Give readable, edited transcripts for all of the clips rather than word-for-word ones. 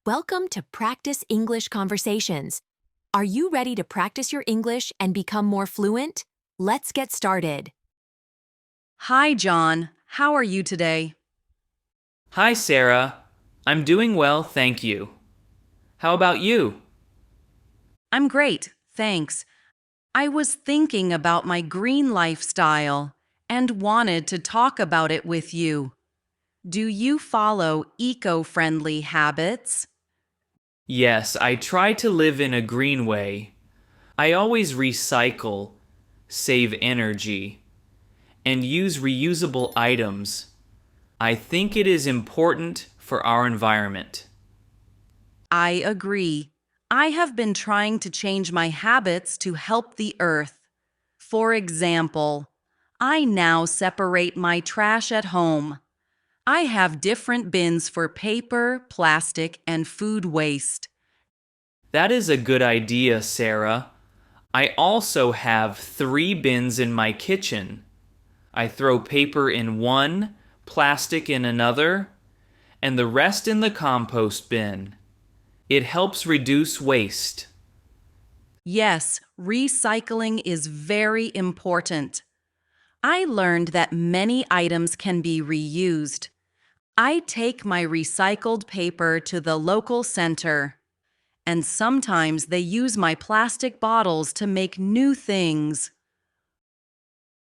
Welcome to Practice English Conversations. Are you ready to practice your English and become more fluent? Let's get started. Hi, John. How are you today? Hi, Sarah. I'm doing well, thank you. How about you? I'm great, thanks. I was thinking about my green lifestyle and wanted to talk about it with you. Do you follow eco-friendly habits? Yes, I try to live in a green way. I always recycle, save energy, and use reusable items. I think it is important for our environment. I agree. I have been trying to change my habits to help the earth. For example, I now separate my trash at home. I have different bins for paper, plastic, and food waste. That is a good idea, Sarah. I also have 3 bins in my kitchen. I throw paper in one, plastic in another, and the rest in the compost bin. It helps reduce waste. Yes, recycling is very important. I learned that many items can be reused. I take my recycled paper to the local center, and sometimes they use my plastic bottles to make new things.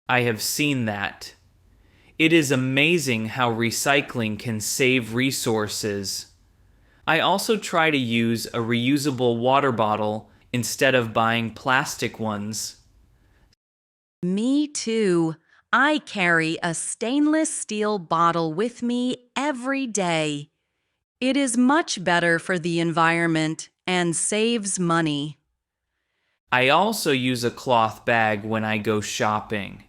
I have seen that. It is amazing how recycling can save resources. I also try to use a reusable water bottle instead of buying plastic ones. Me too. I carry a stainless steel bottle with me every day. It is much better for the environment and saves money. I also use a cloth bag when I go shopping.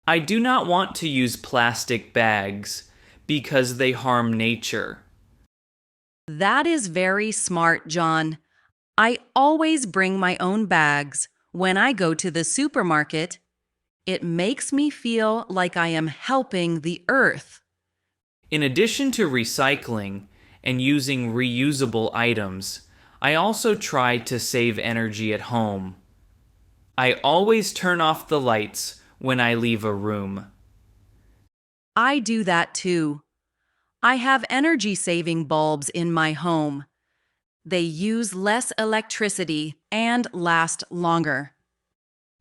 I do not want to use plastic bags because they harm nature. That is very smart, John. I always bring my own bags when I go to the supermarket. It makes me feel like I am helping the earth. In addition to recycling and using reusable items, I also try to save energy at home. I always turn off the lights when I leave a room. I do that too. I have energy-saving bulbs in my home. They use less electricity and last longer.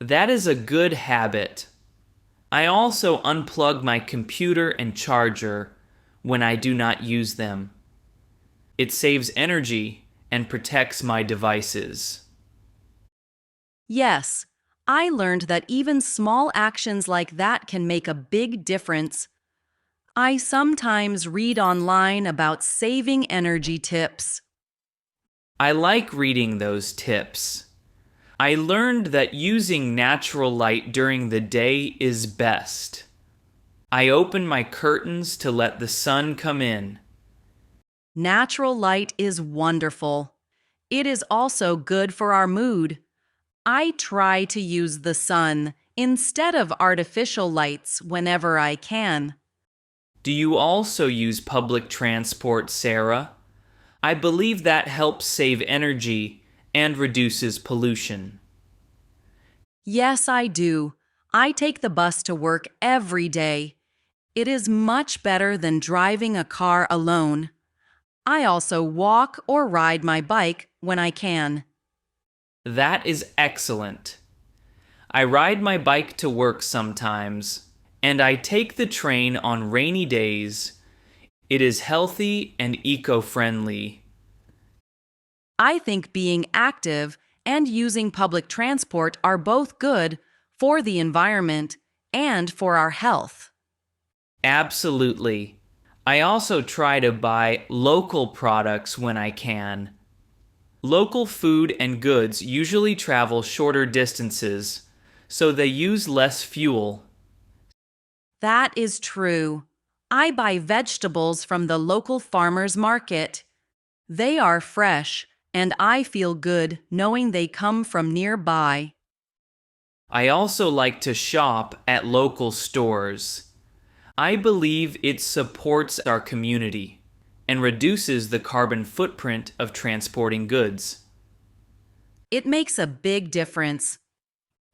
That is a good habit. I also unplug my computer and charger when I do not use them. It saves energy and protects my devices. Yes, I learned that even small actions like that can make a big difference. I sometimes read online about saving energy tips. I like reading those tips. I learned that using natural light during the day is best. I open my curtains to let the sun come in. Natural light is wonderful. It is also good for our mood. I try to use the sun instead of artificial lights whenever I can. Do you also use public transport, Sarah? I believe that helps save energy and reduces pollution. Yes, I do. I take the bus to work every day. It is much better than driving a car alone. I also walk or ride my bike when I can. That is excellent. I ride my bike to work sometimes, and I take the train on rainy days. It is healthy and eco-friendly. I think being active and using public transport are both good for the environment and for our health. Absolutely. I also try to buy local products when I can. Local food and goods usually travel shorter distances, so they use less fuel. That is true. I buy vegetables from the local farmer's market. They are fresh, and I feel good knowing they come from nearby. I also like to shop at local stores. I believe it supports our community. and reduces the carbon footprint of transporting goods. It makes a big difference.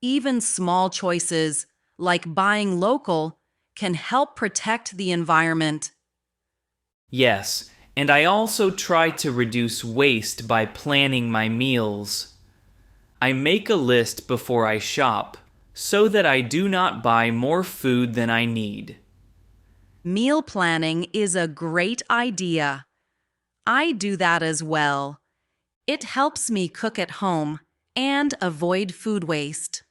Even small choices, like buying local, can help protect the environment. Yes, and I also try to reduce waste by planning my meals. I make a list before I shop so that I do not buy more food than I need. Meal planning is a great idea. I do that as well. It helps me cook at home and avoid food waste.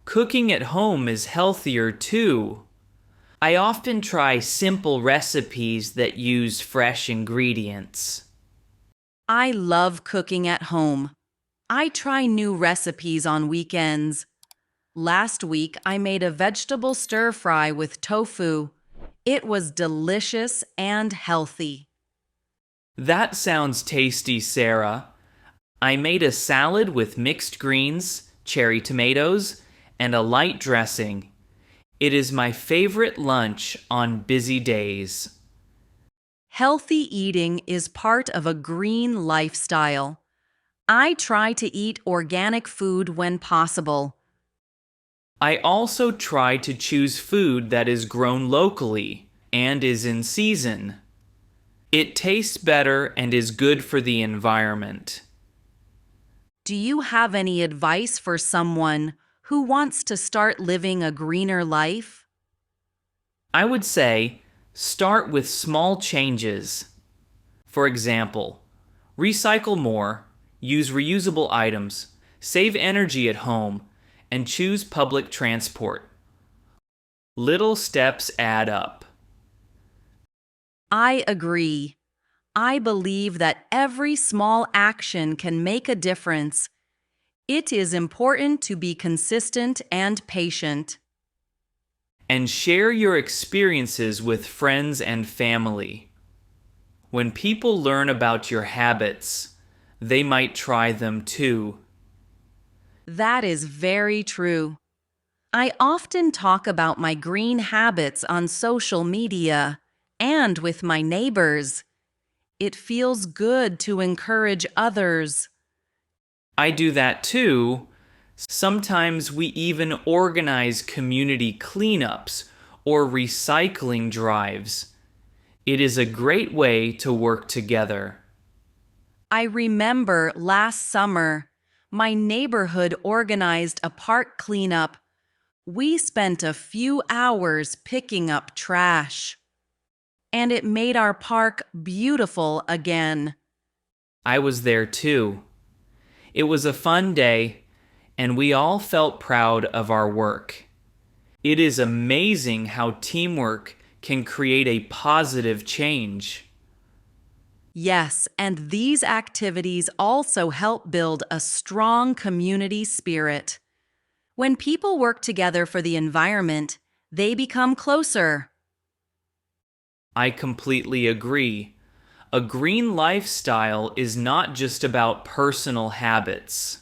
Cooking at home is healthier too. I often try simple recipes that use fresh ingredients. I love cooking at home. I try new recipes on weekends. Last week, I made a vegetable stir fry with tofu. It was delicious and healthy. That sounds tasty, Sarah. I made a salad with mixed greens, cherry tomatoes, and a light dressing. It is my favorite lunch on busy days. Healthy eating is part of a green lifestyle. I try to eat organic food when possible. I also try to choose food that is grown locally and is in season. It tastes better and is good for the environment. Do you have any advice for someone who wants to start living a greener life? I would say start with small changes. For example, recycle more, use reusable items, save energy at home, and choose public transport. Little steps add up. I agree. I believe that every small action can make a difference. It is important to be consistent and patient. And share your experiences with friends and family. When people learn about your habits, they might try them too. That is very true. I often talk about my green habits on social media and with my neighbors. It feels good to encourage others. I do that too. Sometimes we even organize community cleanups or recycling drives. It is a great way to work together. I remember last summer, my neighborhood organized a park cleanup. We spent a few hours picking up trash, and it made our park beautiful again. I was there too. It was a fun day, and we all felt proud of our work. It is amazing how teamwork can create a positive change. Yes, and these activities also help build a strong community spirit. When people work together for the environment, they become closer. I completely agree. A green lifestyle is not just about personal habits.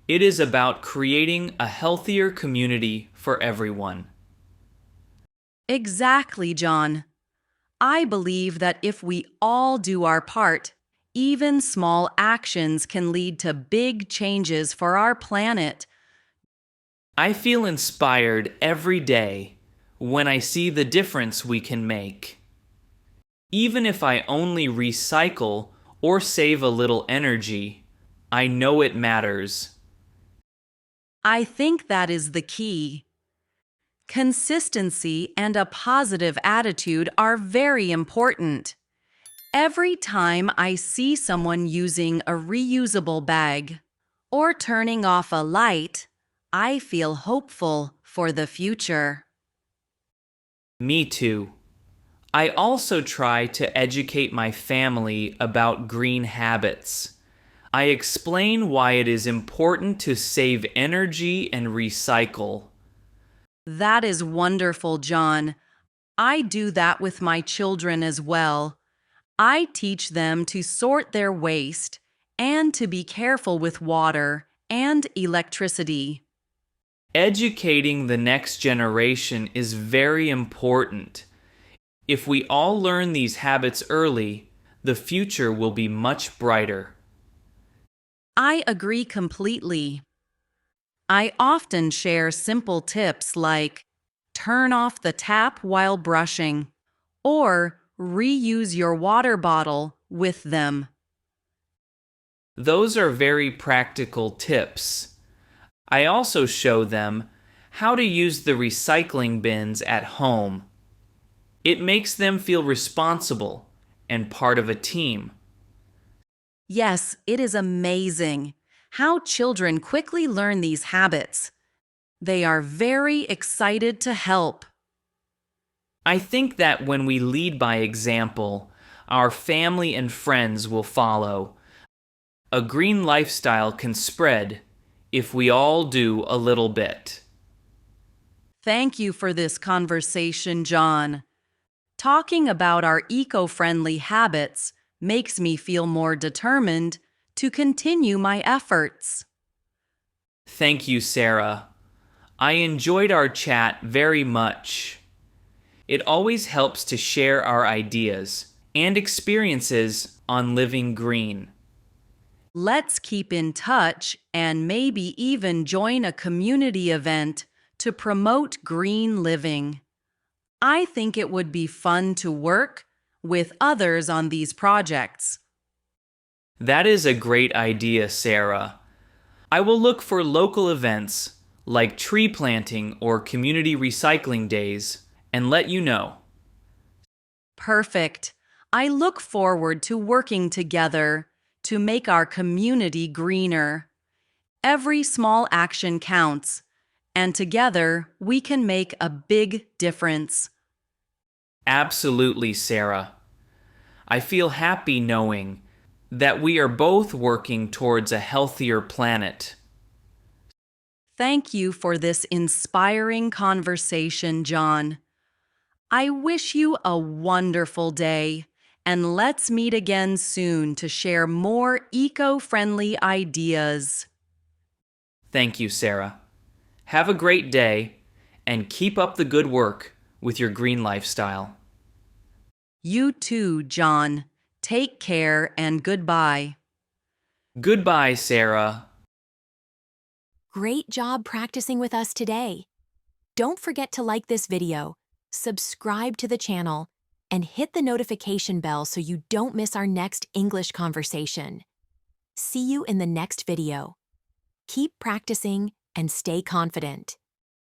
It is about creating a healthier community for everyone. Exactly, John. I believe that if we all do our part, even small actions can lead to big changes for our planet. I feel inspired every day when I see the difference we can make. Even if I only recycle or save a little energy, I know it matters. I think that is the key. Consistency and a positive attitude are very important. Every time I see someone using a reusable bag or turning off a light, I feel hopeful for the future. Me too. I also try to educate my family about green habits. I explain why it is important to save energy and recycle. That is wonderful, John. I do that with my children as well. I teach them to sort their waste and to be careful with water and electricity. Educating the next generation is very important. If we all learn these habits early, the future will be much brighter. I agree completely. I often share simple tips like turn off the tap while brushing or reuse your water bottle with them. Those are very practical tips. I also show them how to use the recycling bins at home. It makes them feel responsible and part of a team. Yes, it is amazing how children quickly learn these habits. They are very excited to help. I think that when we lead by example, our family and friends will follow. A green lifestyle can spread if we all do a little bit. Thank you for this conversation, John. Talking about our eco-friendly habits makes me feel more determined to continue my efforts. Thank you, Sarah. I enjoyed our chat very much. It always helps to share our ideas and experiences on living green. Let's keep in touch and maybe even join a community event to promote green living. I think it would be fun to work with others on these projects. That is a great idea, Sarah. I will look for local events like tree planting or community recycling days and let you know. Perfect. I look forward to working together to make our community greener. Every small action counts, and together we can make a big difference. Absolutely, Sarah. I feel happy knowing that we are both working towards a healthier planet. Thank you for this inspiring conversation, John. I wish you a wonderful day, and let's meet again soon to share more eco-friendly ideas. Thank you, Sarah. Have a great day and keep up the good work with your green lifestyle. You too, John. Take care and goodbye. Goodbye, Sarah. Great job practicing with us today. Don't forget to like this video, subscribe to the channel, and hit the notification bell so you don't miss our next English conversation. See you in the next video. Keep practicing and stay confident.